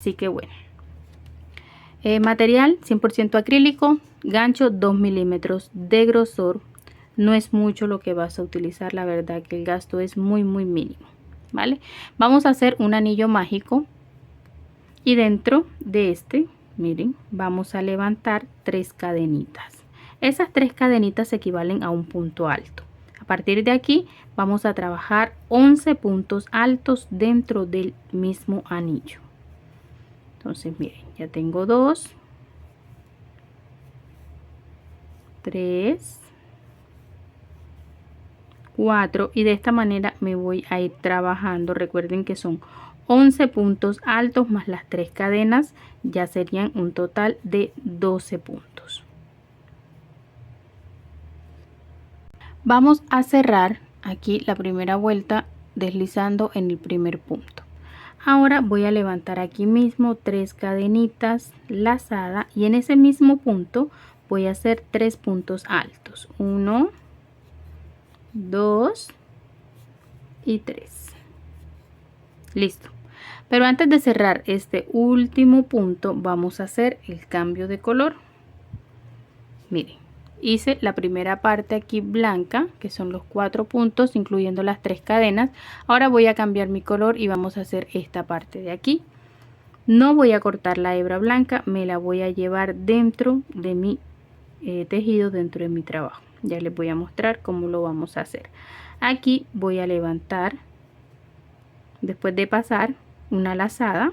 Así que bueno, material 100% acrílico, gancho 2 milímetros de grosor. No es mucho lo que vas a utilizar, la verdad que el gasto es muy mínimo, ¿vale? Vamos a hacer un anillo mágico y dentro de este, miren, vamos a levantar 3 cadenitas. Esas 3 cadenitas equivalen a un punto alto. A partir de aquí vamos a trabajar 11 puntos altos dentro del mismo anillo. Entonces miren, ya tengo 2, 3, 4 y de esta manera me voy a ir trabajando. Recuerden que son 11 puntos altos más las 3 cadenas, ya serían un total de 12 puntos. Vamos a cerrar aquí la primera vuelta deslizando en el primer punto. Ahora voy a levantar aquí mismo 3 cadenitas lazadas y en ese mismo punto voy a hacer 3 puntos altos. 1, 2 y 3. Listo. Pero antes de cerrar este último punto vamos a hacer el cambio de color. Miren, hice la primera parte aquí blanca, que son los 4 puntos incluyendo las 3 cadenas. Ahora voy a cambiar mi color y vamos a hacer esta parte de aquí. No voy a cortar la hebra blanca, me la voy a llevar dentro de mi tejido, dentro de mi trabajo. Ya les voy a mostrar cómo lo vamos a hacer. Aquí voy a levantar, después de pasar una lazada,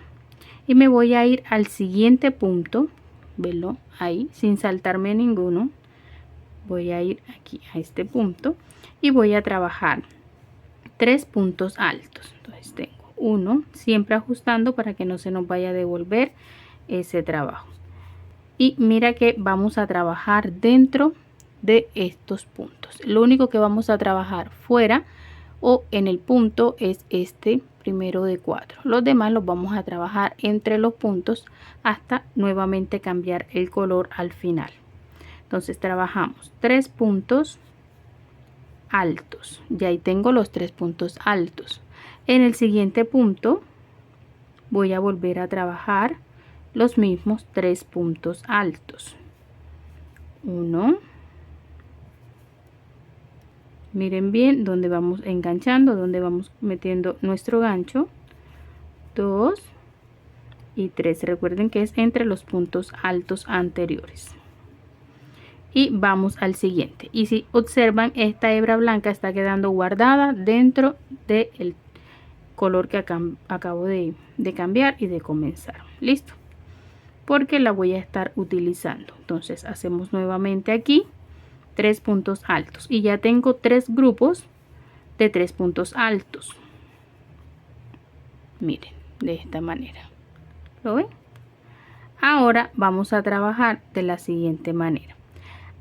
y me voy a ir al siguiente punto, verlo ahí, sin saltarme ninguno. Voy a ir aquí a este punto y voy a trabajar 3 puntos altos. Entonces tengo 1, siempre ajustando para que no se nos vaya a devolver ese trabajo. Y mira que vamos a trabajar dentro de estos puntos. Lo único que vamos a trabajar fuera o en el punto es este primero de 4. Los demás los vamos a trabajar entre los puntos hasta nuevamente cambiar el color al final. Entonces trabajamos 3 puntos altos. Ya ahí tengo los 3 puntos altos. En el siguiente punto voy a volver a trabajar los mismos 3 puntos altos. 1, miren bien donde vamos enganchando, donde vamos metiendo nuestro gancho. 2 y 3. Recuerden que es entre los puntos altos anteriores. Y vamos al siguiente. Y si observan, esta hebra blanca está quedando guardada dentro del color que acabo de cambiar y de comenzar. Listo, porque la voy a estar utilizando. Entonces hacemos nuevamente aquí 3 puntos altos y ya tengo 3 grupos de 3 puntos altos. Miren, de esta manera, ¿lo ven? Ahora vamos a trabajar de la siguiente manera.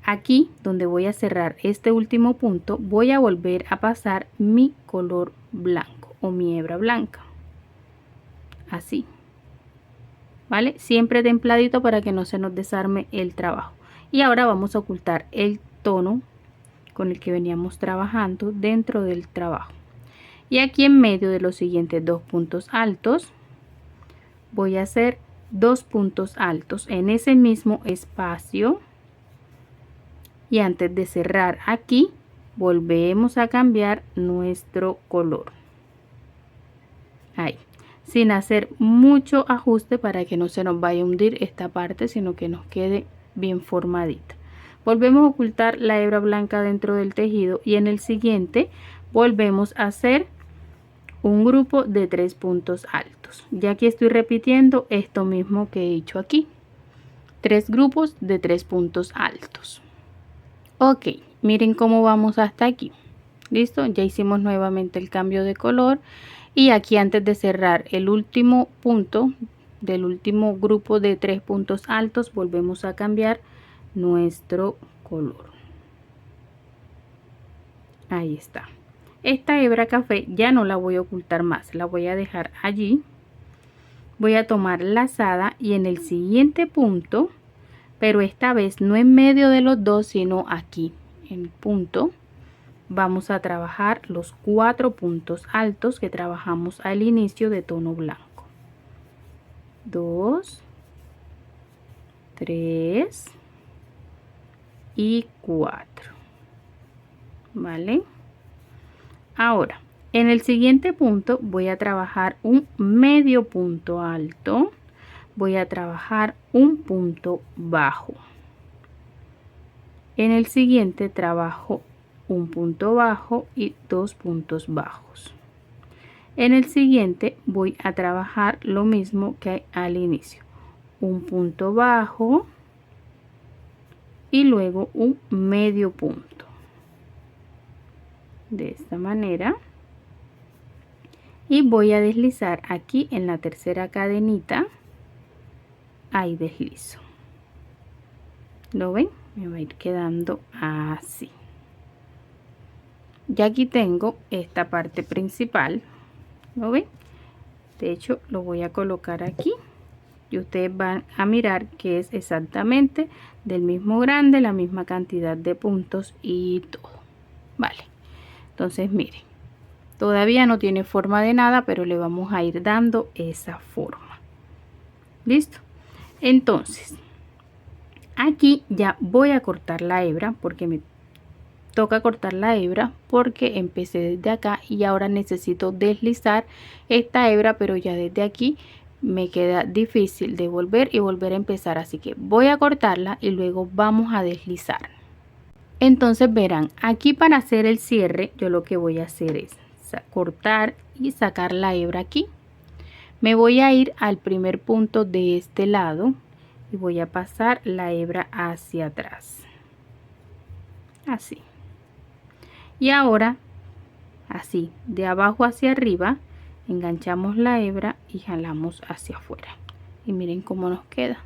Aquí donde voy a cerrar este último punto voy a volver a pasar mi color blanco o mi hebra blanca, así, ¿vale? Siempre templadito para que no se nos desarme el trabajo. Y ahora vamos a ocultar el tono con el que veníamos trabajando dentro del trabajo. Y aquí en medio de los siguientes 2 puntos altos voy a hacer 2 puntos altos en ese mismo espacio. Y antes de cerrar aquí volvemos a cambiar nuestro color, ahí, sin hacer mucho ajuste para que no se nos vaya a hundir esta parte, sino que nos quede bien formadita. Volvemos a ocultar la hebra blanca dentro del tejido y en el siguiente volvemos a hacer un grupo de 3 puntos altos. Ya aquí estoy repitiendo esto mismo que he hecho aquí, 3 grupos de 3 puntos altos. Ok, miren cómo vamos hasta aquí. Listo, ya hicimos nuevamente el cambio de color y aquí antes de cerrar el último punto del último grupo de 3 puntos altos volvemos a cambiar nuestro color. Ahí está. Esta hebra café ya no la voy a ocultar más, la voy a dejar allí. Voy a tomar lazada y en el siguiente punto, pero esta vez no en medio de los dos, sino aquí en el punto, vamos a trabajar los 4 puntos altos que trabajamos al inicio de tono blanco. 2, 3 y 4. ¿Vale? Ahora, en el siguiente punto voy a trabajar un medio punto alto. Voy a trabajar un punto bajo. En el siguiente trabajo un punto bajo y 2 puntos bajos. En el siguiente voy a trabajar lo mismo que al inicio. Un punto bajo y luego un medio punto. De esta manera. Y voy a deslizar aquí en la tercera cadenita. Ahí deslizo. ¿Lo ven? Me va a ir quedando así. Ya aquí tengo esta parte principal. ¿Lo ven? De hecho, lo voy a colocar aquí. Y ustedes van a mirar que es exactamente del mismo grande, la misma cantidad de puntos y todo. Vale. Entonces, miren. Todavía no tiene forma de nada, pero le vamos a ir dando esa forma. ¿Listo? Entonces, aquí ya voy a cortar la hebra porque me toca cortar la hebra porque empecé desde acá y ahora necesito deslizar esta hebra, pero ya desde aquí me queda difícil de volver y volver a empezar, así que voy a cortarla y luego vamos a deslizar. Entonces verán, aquí para hacer el cierre yo lo que voy a hacer es cortar y sacar la hebra aquí. Me voy a ir al primer punto de este lado y voy a pasar la hebra hacia atrás, así. Y ahora así de abajo hacia arriba enganchamos la hebra y jalamos hacia afuera y miren cómo nos queda.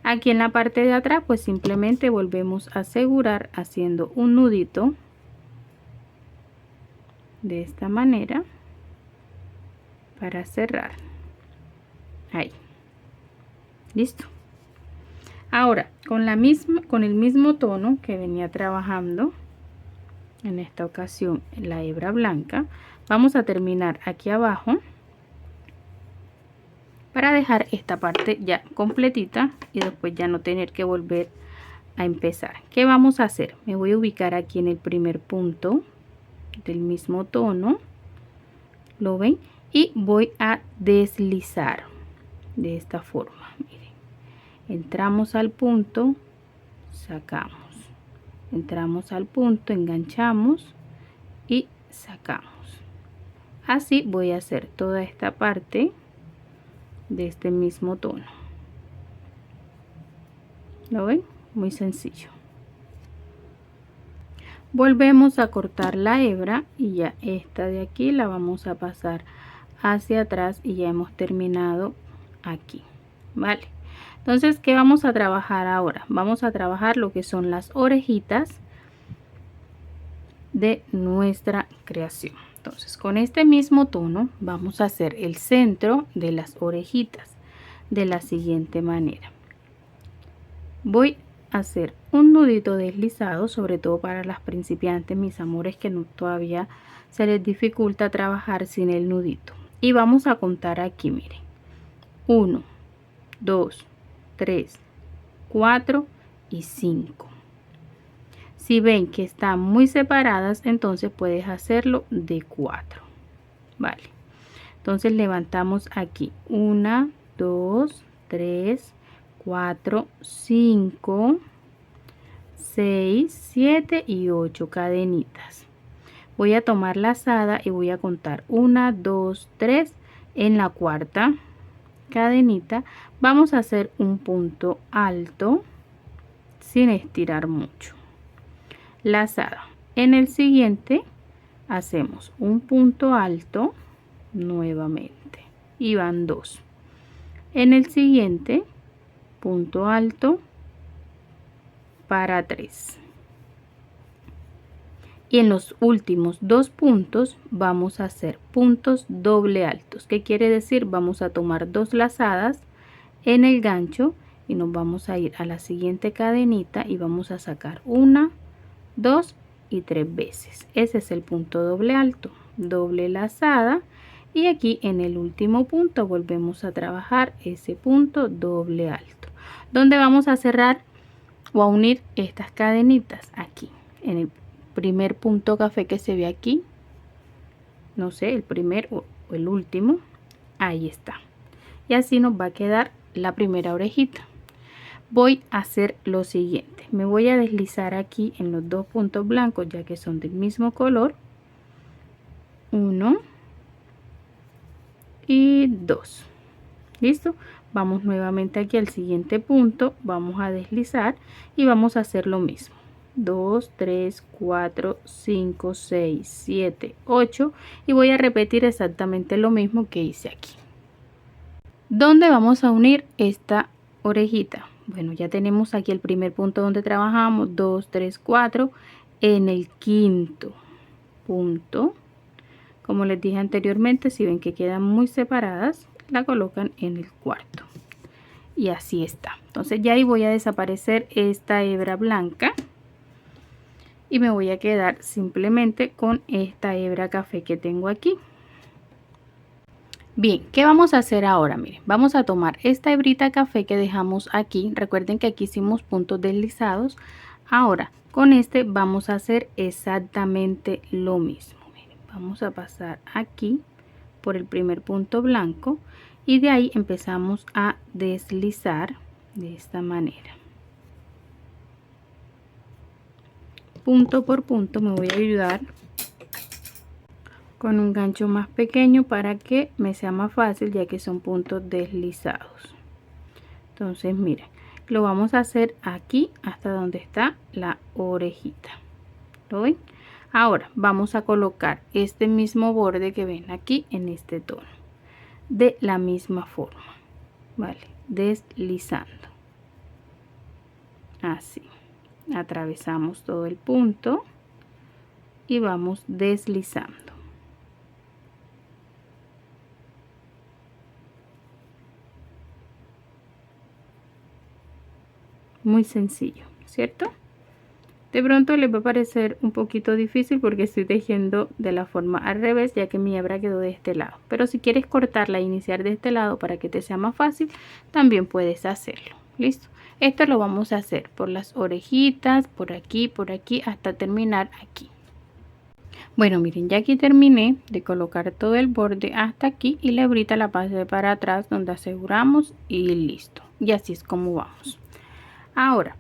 Aquí en la parte de atrás pues simplemente volvemos a asegurar haciendo un nudito de esta manera para cerrar. Ahí. Listo. Ahora con el mismo tono que venía trabajando en esta ocasión en la hebra blanca, vamos a terminar aquí abajo para dejar esta parte ya completita y después ya no tener que volver a empezar. ¿Qué vamos a hacer? Me voy a ubicar aquí en el primer punto del mismo tono, ¿lo ven? Y voy a deslizar de esta forma. Miren, entramos al punto, sacamos, entramos al punto, enganchamos y sacamos. Así voy a hacer toda esta parte de este mismo tono. ¿Lo ven? Muy sencillo. Volvemos a cortar la hebra y ya esta de aquí la vamos a pasar hacia atrás y ya hemos terminado aquí. Vale. Entonces, ¿qué vamos a trabajar ahora? Vamos a trabajar lo que son las orejitas de nuestra creación. Entonces, con este mismo tono vamos a hacer el centro de las orejitas de la siguiente manera. Voy a hacer un nudito deslizado, sobre todo para las principiantes, mis amores, que no, todavía se les dificulta trabajar sin el nudito. Y vamos a contar aquí, miren. 1, 2, 3, 4 y 5. Si ven que están muy separadas, entonces puedes hacerlo de 4. Vale. Entonces levantamos aquí 1, 2, 3, 4, 5, 6, 7 y 8 cadenitas. Voy a tomar lazada y voy a contar 1, 2, 3 en la cuarta cadenita. Vamos a hacer un punto alto sin estirar mucho. Lazada. En el siguiente hacemos un punto alto nuevamente y van 2. En el siguiente punto alto para 3. Y en los últimos 2 puntos vamos a hacer puntos doble altos. ¿Qué quiere decir? Vamos a tomar 2 lazadas en el gancho y nos vamos a ir a la siguiente cadenita y vamos a sacar 1, 2 y 3 veces. Ese es el punto doble alto. Doble lazada y aquí en el último punto volvemos a trabajar ese punto doble alto, donde vamos a cerrar o a unir estas cadenitas aquí en el primer punto café que se ve aquí, no sé, el primer o el último, ahí está, y así nos va a quedar la primera orejita. Voy a hacer lo siguiente, me voy a deslizar aquí en los dos puntos blancos ya que son del mismo color, 1 y 2. Listo, vamos nuevamente aquí al siguiente punto, vamos a deslizar y vamos a hacer lo mismo, 2 3 4 5 6 7 8 y voy a repetir exactamente lo mismo que hice aquí. ¿Dónde vamos a unir esta orejita? Bueno, ya tenemos aquí el primer punto donde trabajamos 2 3 4 en el quinto punto. Como les dije anteriormente, si ven que quedan muy separadas, la colocan en el cuarto y así está. Entonces ya ahí voy a desaparecer esta hebra blanca y me voy a quedar simplemente con esta hebra café que tengo aquí. Bien, ¿qué vamos a hacer ahora? Miren, vamos a tomar esta hebrita café que dejamos aquí. Recuerden que aquí hicimos puntos deslizados. Ahora con este vamos a hacer exactamente lo mismo. Miren, vamos a pasar aquí por el primer punto blanco y de ahí empezamos a deslizar de esta manera. Punto por punto me voy a ayudar con un gancho más pequeño para que me sea más fácil ya que son puntos deslizados. Entonces miren, lo vamos a hacer aquí hasta donde está la orejita. ¿Lo ven? Ahora vamos a colocar este mismo borde que ven aquí en este tono de la misma forma, vale, deslizando así, atravesamos todo el punto y vamos deslizando. Muy sencillo, ¿cierto? De pronto les va a parecer un poquito difícil porque estoy tejiendo de la forma al revés, ya que mi hebra quedó de este lado. Pero si quieres cortarla e iniciar de este lado para que te sea más fácil, también puedes hacerlo. ¿Listo? Esto lo vamos a hacer por las orejitas, por aquí, hasta terminar aquí. Bueno, miren, ya aquí terminé de colocar todo el borde hasta aquí y la hebrita la pasé para atrás donde aseguramos y listo. Y así es como vamos. Ahora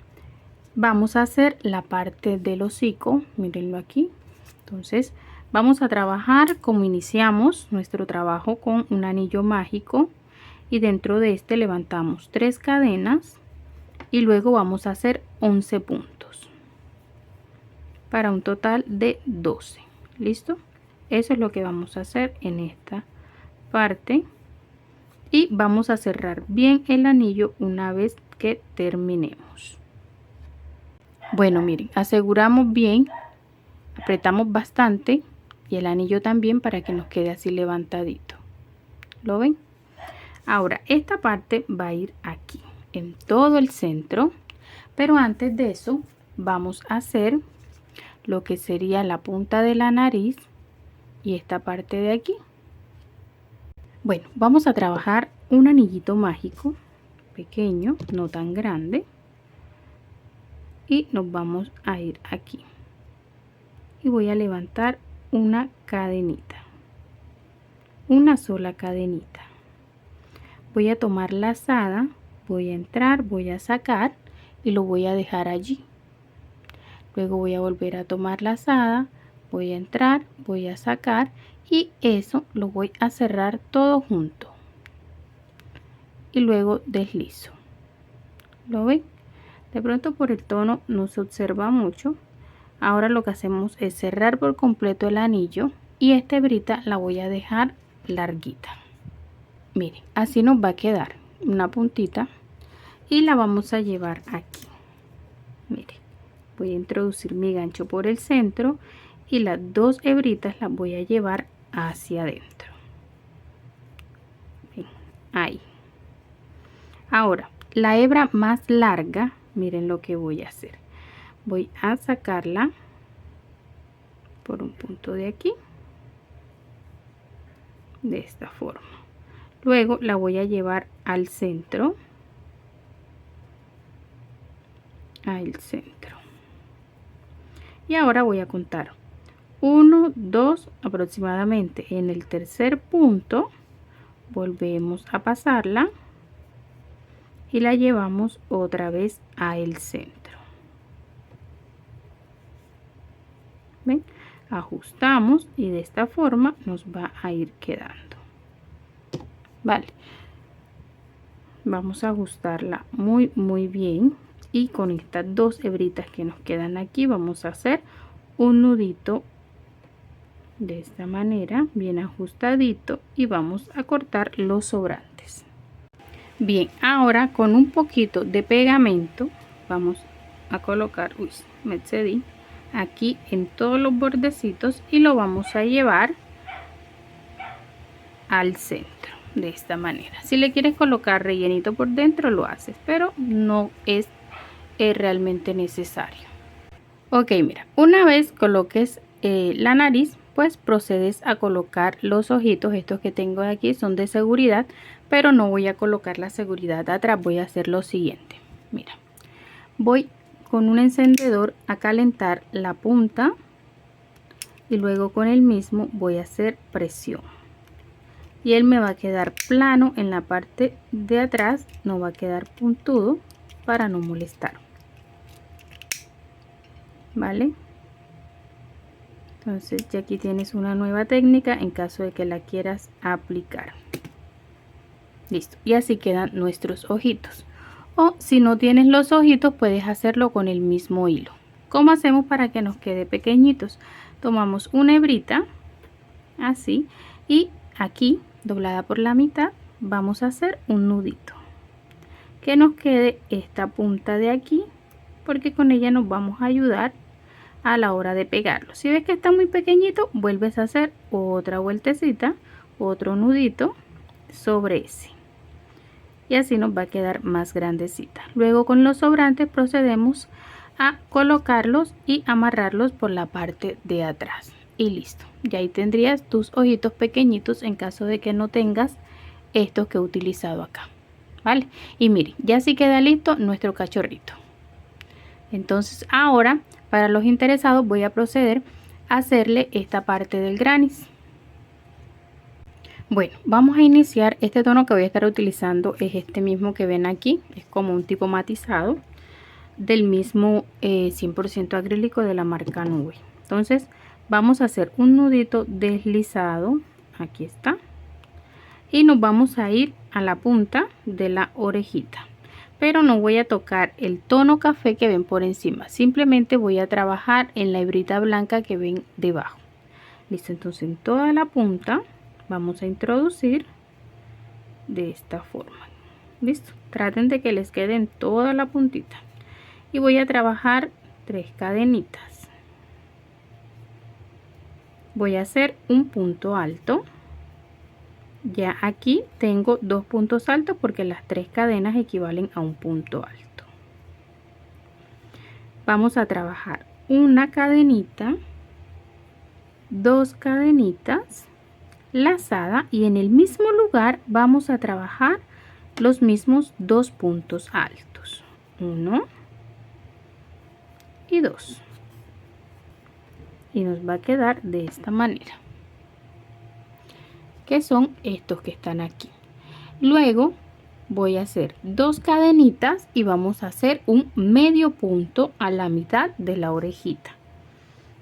vamos a hacer la parte del hocico, mírenlo aquí. Entonces vamos a trabajar como iniciamos nuestro trabajo, con un anillo mágico, y dentro de este levantamos 3 cadenas y luego vamos a hacer 11 puntos para un total de 12. ¿Listo? Eso es lo que vamos a hacer en esta parte y vamos a cerrar bien el anillo una vez que terminemos. Bueno, miren, aseguramos bien, apretamos bastante y el anillo también para que nos quede así levantadito. ¿Lo ven? Ahora esta parte va a ir aquí en todo el centro, pero antes de eso vamos a hacer lo que sería la punta de la nariz y esta parte de aquí. Bueno, vamos a trabajar un anillito mágico pequeño, no tan grande, y nos vamos a ir aquí y voy a levantar una cadenita, una sola cadenita. Voy a tomar lazada, voy a entrar, voy a sacar y lo voy a dejar allí. Luego voy a volver a tomar lazada, voy a entrar, voy a sacar y eso lo voy a cerrar todo junto y luego deslizo. ¿Lo ven? De pronto por el tono no se observa mucho. Ahora lo que hacemos es cerrar por completo el anillo y esta hebrita la voy a dejar larguita. Miren, así nos va a quedar una puntita y la vamos a llevar aquí. Miren, voy a introducir mi gancho por el centro y las 2 hebritas las voy a llevar hacia adentro. Bien, ahí. Ahora la hebra más larga, miren lo que voy a hacer. Voy a sacarla por un punto de aquí, de esta forma. Luego la voy a llevar al centro, al centro. Y ahora voy a contar 1, 2, aproximadamente. En el tercer punto volvemos a pasarla y la llevamos otra vez al centro. ¿Ven? Ajustamos y de esta forma nos va a ir quedando. Vale, vamos a ajustarla muy bien, y con estas dos hebritas que nos quedan aquí vamos a hacer un nudito de esta manera, bien ajustadito, y vamos a cortar los sobrantes. Bien, ahora con un poquito de pegamento vamos a colocar, uy, me excedí, aquí en todos los bordecitos, y lo vamos a llevar al centro de esta manera. Si le quieres colocar rellenito por dentro lo haces, pero no es realmente necesario. Ok, mira, una vez coloques la nariz, pues procedes a colocar los ojitos. Estos que tengo aquí son de seguridad, pero no voy a colocar la seguridad atrás. Voy a hacer lo siguiente. Mira, voy con un encendedor a calentar la punta y luego con el mismo voy a hacer presión, y él me va a quedar plano en la parte de atrás, no va a quedar puntudo para no molestar. Vale, entonces ya aquí tienes una nueva técnica en caso de que la quieras aplicar. Listo, y así quedan nuestros ojitos. O si no tienes los ojitos, puedes hacerlo con el mismo hilo. ¿Cómo hacemos para que nos quede pequeñitos? Tomamos una hebrita así, y aquí doblada por la mitad vamos a hacer un nudito que nos quede esta punta de aquí, porque con ella nos vamos a ayudar a la hora de pegarlo. Si ves que está muy pequeñito, vuelves a hacer otra vueltecita, otro nudito sobre ese, y así nos va a quedar más grandecita. Luego con los sobrantes procedemos a colocarlos y amarrarlos por la parte de atrás, y listo. Y ahí tendrías tus ojitos pequeñitos en caso de que no tengas estos que he utilizado acá. Vale, y miren, ya así queda listo nuestro cachorrito. Entonces ahora, para los interesados, voy a proceder a hacerle esta parte del granny. Bueno, vamos a iniciar. Este tono que voy a estar utilizando es este mismo que ven aquí, es como un tipo matizado del mismo 100% acrílico de la marca Nube. Entonces vamos a hacer un nudito deslizado, aquí está, y nos vamos a ir a la punta de la orejita, pero no voy a tocar el tono café que ven por encima, simplemente voy a trabajar en la hebrita blanca que ven debajo. Listo, entonces en toda la punta vamos a introducir de esta forma. Listo, traten de que les quede en toda la puntita, y voy a trabajar 3 cadenitas. Voy a hacer un punto alto. Ya aquí tengo 2 puntos altos porque las 3 cadenas equivalen a un punto alto. Vamos a trabajar una cadenita, 2 cadenitas lazada, y en el mismo lugar vamos a trabajar los mismos 2 puntos altos, 1 y 2, y nos va a quedar de esta manera, que son estos que están aquí. Luego voy a hacer 2 cadenitas y vamos a hacer un medio punto a la mitad de la orejita.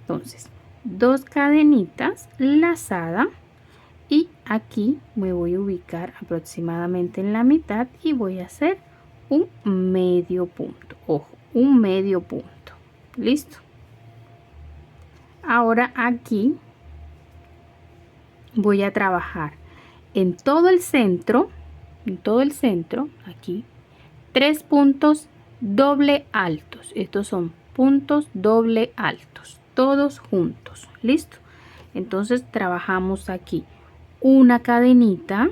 Entonces 2 cadenitas lazada, y aquí me voy a ubicar aproximadamente en la mitad y voy a hacer un medio punto. Ojo, un medio punto. Listo. Ahora aquí voy a trabajar en todo el centro, aquí 3 puntos doble altos. Estos son puntos doble altos, todos juntos. Listo. Entonces trabajamos aquí una cadenita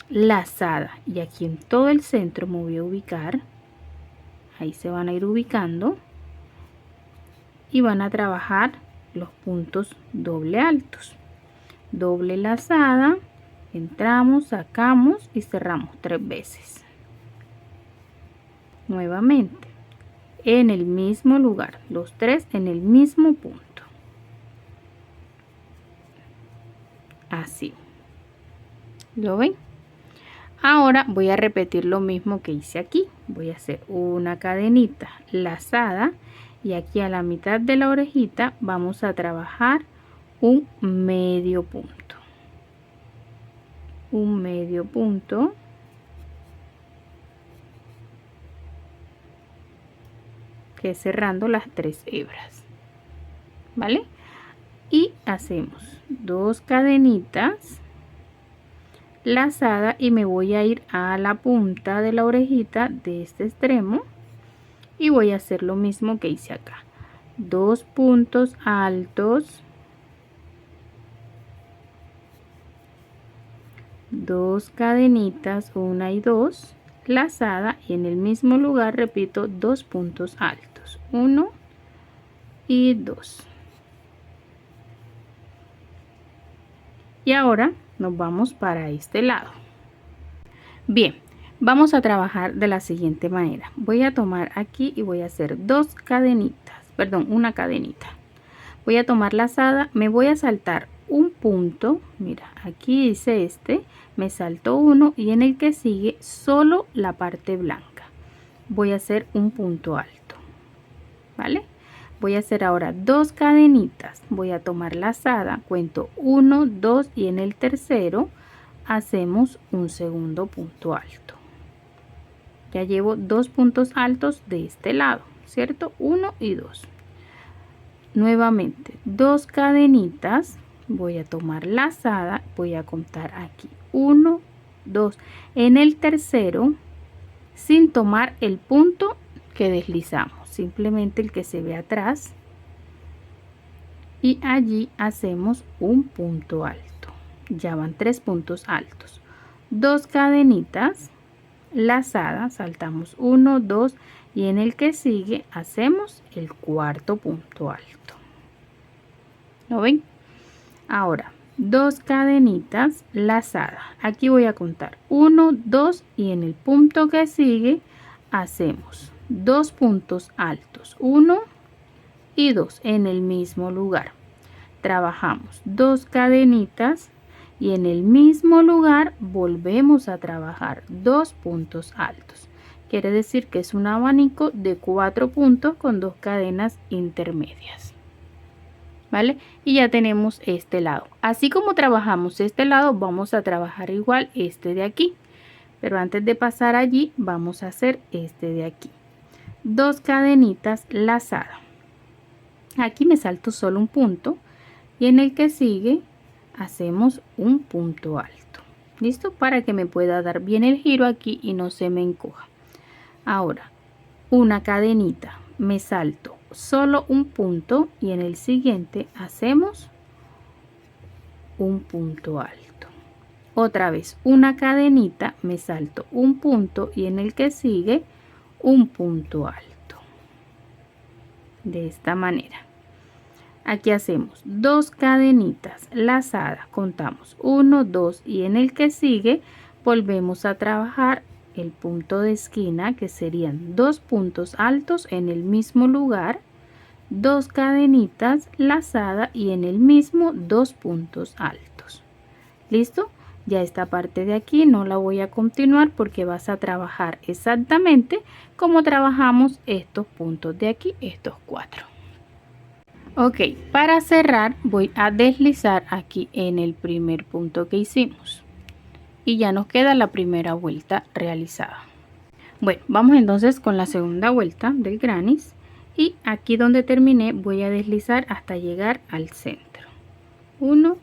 lazada, y aquí en todo el centro me voy a ubicar. Ahí se van a ir ubicando y van a trabajar los puntos doble altos. Doble lazada, entramos, sacamos y cerramos 3 veces. Nuevamente en el mismo lugar, los 3 en el mismo punto, así. ¿Lo ven? Ahora voy a repetir lo mismo que hice aquí. Voy a hacer una cadenita lazada y aquí a la mitad de la orejita vamos a trabajar un medio punto. Un medio punto. Que es cerrando las 3 hebras. ¿Vale? Y hacemos 2 cadenitas lazada y me voy a ir a la punta de la orejita de este extremo y voy a hacer lo mismo que hice acá. 2 puntos altos, 2 cadenitas, 1 y 2, lazada y en el mismo lugar repito 2 puntos altos, 1 y 2. Y ahora nos vamos para este lado. Bien, vamos a trabajar de la siguiente manera. Voy a tomar aquí y voy a hacer 2 cadenitas, perdón, una cadenita. Voy a tomar lazada, me voy a saltar un punto, mira, aquí dice este, me salto uno y en el que sigue solo la parte blanca. Voy a hacer un punto alto, ¿vale? Voy a hacer ahora 2 cadenitas, voy a tomar lazada, cuento 1, 2 y en el tercero hacemos un segundo punto alto. Ya llevo 2 puntos altos de este lado, ¿cierto? 1 y 2. Nuevamente 2 cadenitas, voy a tomar lazada, voy a contar aquí 1, 2. En el tercero, sin tomar el punto que deslizamos, simplemente el que se ve atrás, y allí hacemos un punto alto. Ya van 3 puntos altos. 2 cadenitas lazadas, saltamos 1, 2 y en el que sigue hacemos el cuarto punto alto. ¿Lo ven? Ahora 2 cadenitas lazadas, aquí voy a contar 1, 2 y en el punto que sigue hacemos 2 puntos altos, 1 y 2 en el mismo lugar. Trabajamos 2 cadenitas y en el mismo lugar volvemos a trabajar 2 puntos altos. Quiere decir que es un abanico de 4 puntos con 2 cadenas intermedias. ¿Vale? Y ya tenemos este lado. Así como trabajamos este lado, vamos a trabajar igual este de aquí. Pero antes de pasar allí, vamos a hacer este de aquí. 2 cadenitas lazadas. Aquí me salto solo un punto y en el que sigue hacemos un punto alto. ¿Listo? Para que me pueda dar bien el giro aquí y no se me encoja. Ahora, una cadenita, me salto solo un punto y en el siguiente hacemos un punto alto. Otra vez una cadenita, me salto un punto y en el que sigue un punto alto. De esta manera. Aquí hacemos 2 cadenitas lazadas, contamos 1, 2 y en el que sigue volvemos a trabajar el punto de esquina, que serían 2 puntos altos en el mismo lugar, 2 cadenitas lazadas y en el mismo 2 puntos altos. ¿Listo? Ya esta parte de aquí no la voy a continuar porque vas a trabajar exactamente como trabajamos estos puntos de aquí, estos 4. Ok, para cerrar voy a deslizar aquí en el primer punto que hicimos. Y ya nos queda la primera vuelta realizada. Bueno, vamos entonces con la segunda vuelta del granny y aquí donde terminé voy a deslizar hasta llegar al centro. 1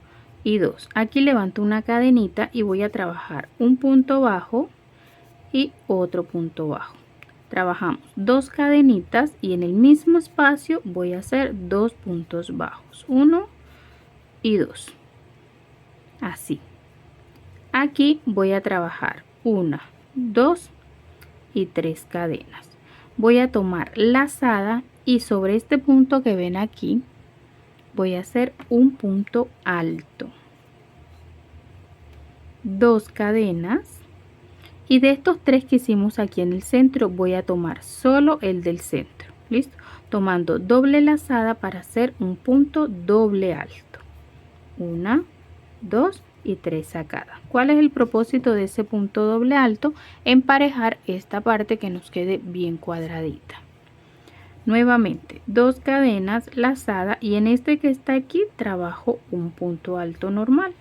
y 2. Aquí levanto una cadenita y voy a trabajar un punto bajo y otro punto bajo. Trabajamos 2 cadenitas y en el mismo espacio voy a hacer 2 puntos bajos, 1 y 2. Así. Aquí voy a trabajar 1, 2 y 3 cadenas. Voy a tomar lazada y sobre este punto que ven aquí voy a hacer un punto alto. 2 cadenas, y de estos 3 que hicimos aquí en el centro voy a tomar solo el del centro. ¿Listo? Tomando doble lazada para hacer un punto doble alto. 1, 2 y 3 sacadas. ¿Cuál es el propósito de ese punto doble alto? Emparejar esta parte que nos quede bien cuadradita. Nuevamente 2 cadenas lazada, y en este que está aquí trabajo un punto alto normal.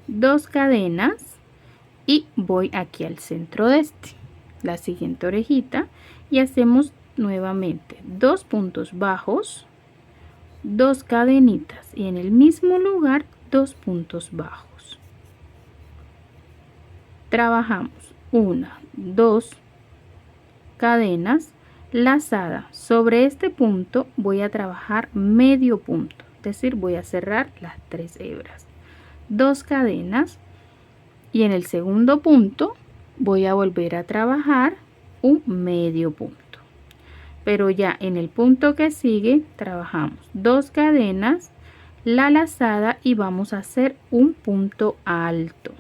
2 cadenas y voy aquí al centro de la siguiente orejita, y hacemos nuevamente 2 puntos bajos, 2 cadenitas, y en el mismo lugar 2 puntos bajos. Trabajamos 1, 2 cadenas lazada. Sobre este punto voy a trabajar medio punto, es decir, voy a cerrar las 3 hebras. 2 cadenas, y en el segundo punto voy a volver a trabajar un medio punto. Pero ya en el punto que sigue trabajamos 2 cadenas, la lazada, y vamos a hacer un punto alto.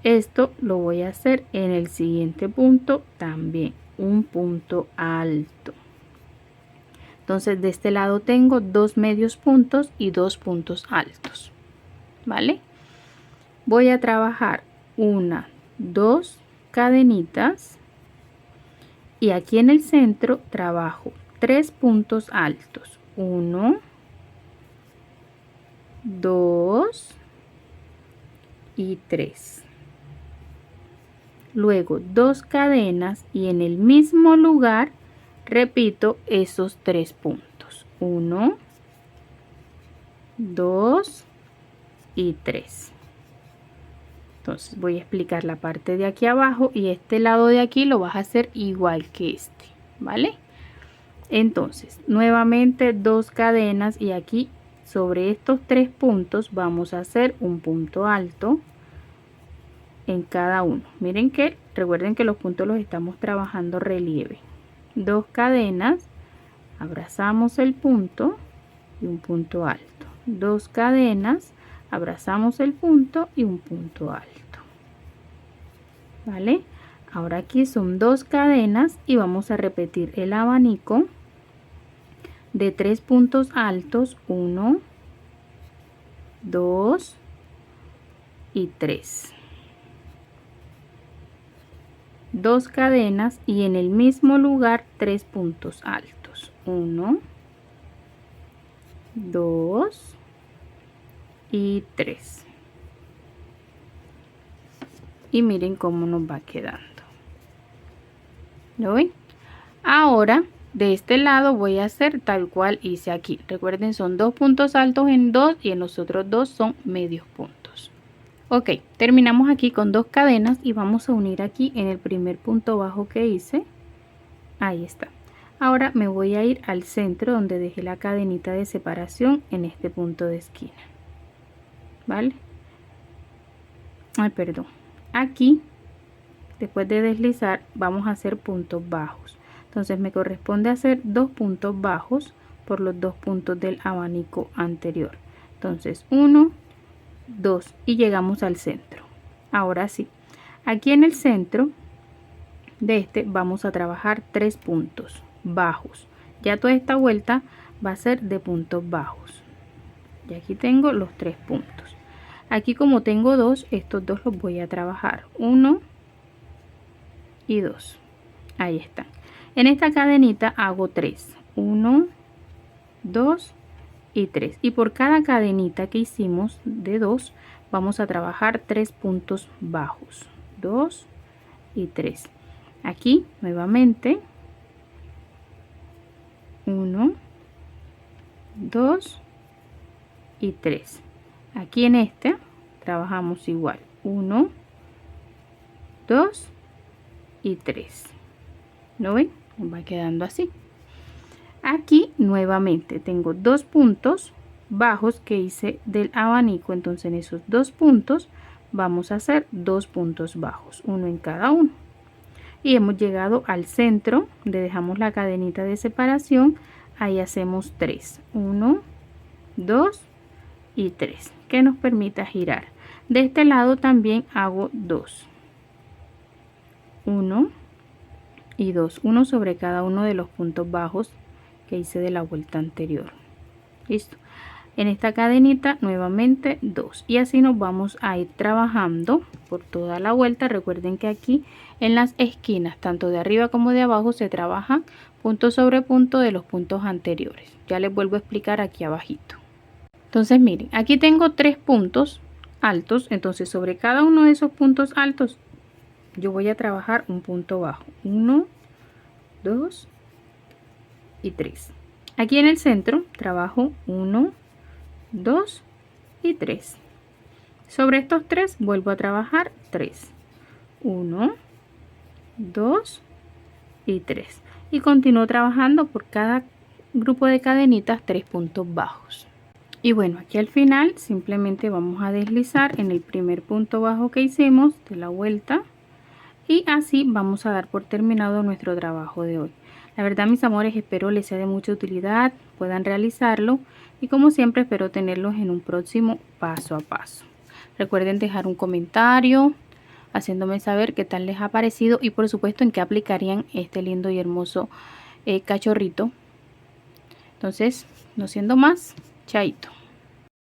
Esto lo voy a hacer en el siguiente punto también, un punto alto. Entonces de este lado tengo 2 medios puntos y 2 puntos altos, ¿vale? Voy a trabajar 1, 2 cadenitas, y aquí en el centro trabajo 3 puntos altos. 1, 2 y 3. Luego 2 cadenas, y en el mismo lugar repito esos 3 puntos. 1, 2 y 3. Entonces voy a explicar la parte de aquí abajo, y este lado de aquí lo vas a hacer igual que este, ¿vale? Entonces nuevamente 2 cadenas, y aquí sobre estos 3 puntos vamos a hacer un punto alto en cada uno. Miren que recuerden que los puntos los estamos trabajando relieve. 2 cadenas, abrazamos el punto y un punto alto. 2 cadenas, abrazamos el punto y un punto alto, ¿vale? Ahora aquí son 2 cadenas, y vamos a repetir el abanico de 3 puntos altos. 1, 2 y 3. 2 cadenas, y en el mismo lugar 3 puntos altos. 1, 2 y 3. Y miren cómo nos va quedando. ¿Lo ven? Ahora de este lado voy a hacer tal cual hice aquí. Recuerden, son 2 puntos altos en 2, y en los otros 2 son medios puntos. Ok, terminamos aquí con 2 cadenas, y vamos a unir aquí en el primer punto bajo que hice. Ahí está. Ahora me voy a ir al centro donde dejé la cadenita de separación, en este punto de esquina, ¿vale? Ay, perdón. Aquí, después de deslizar, vamos a hacer puntos bajos. Entonces me corresponde hacer 2 puntos bajos por los 2 puntos del abanico anterior. Entonces 1, 2, y llegamos al centro. Ahora sí, aquí en el centro de este vamos a trabajar 3 puntos bajos. Ya toda esta vuelta va a ser de puntos bajos. Y aquí tengo los 3 puntos. Aquí como tengo 2, estos 2 los voy a trabajar. 1 y 2. Ahí están. En esta cadenita hago 3. 1, 2 y 3. Y por cada cadenita que hicimos de 2, vamos a trabajar 3 puntos bajos. 2 y 3. Aquí nuevamente 1, 2 y 3. Aquí en este trabajamos igual. 1, 2 y 3. ¿Lo ven? Va quedando así. Aquí nuevamente tengo 2 puntos bajos que hice del abanico. Entonces en esos 2 puntos vamos a hacer 2 puntos bajos, uno en cada uno. Y hemos llegado al centro donde dejamos la cadenita de separación. Ahí hacemos 3. 1, 2 y 3, que nos permita girar. De este lado también hago 2, 1 y 2, uno sobre cada uno de los puntos bajos que hice de la vuelta anterior. Listo. En esta cadenita nuevamente 2, y así nos vamos a ir trabajando por toda la vuelta. Recuerden que aquí en las esquinas, tanto de arriba como de abajo, se trabajan punto sobre punto de los puntos anteriores. Ya les vuelvo a explicar aquí abajito. Entonces miren, aquí tengo 3 puntos altos, entonces sobre cada uno de esos puntos altos yo voy a trabajar un punto bajo, 1, 2 y 3. Aquí en el centro trabajo 1, 2 y 3. Sobre estos 3 vuelvo a trabajar 3, 1, 2 y 3, y continúo trabajando por cada grupo de cadenitas 3 puntos bajos. Y bueno, aquí al final simplemente vamos a deslizar en el primer punto bajo que hicimos de la vuelta, y así vamos a dar por terminado nuestro trabajo de hoy. La verdad, mis amores, espero les sea de mucha utilidad, puedan realizarlo, y como siempre espero tenerlos en un próximo paso a paso. Recuerden dejar un comentario haciéndome saber qué tal les ha parecido, y por supuesto en qué aplicarían este lindo y hermoso cachorrito. Entonces, no siendo más, chaito.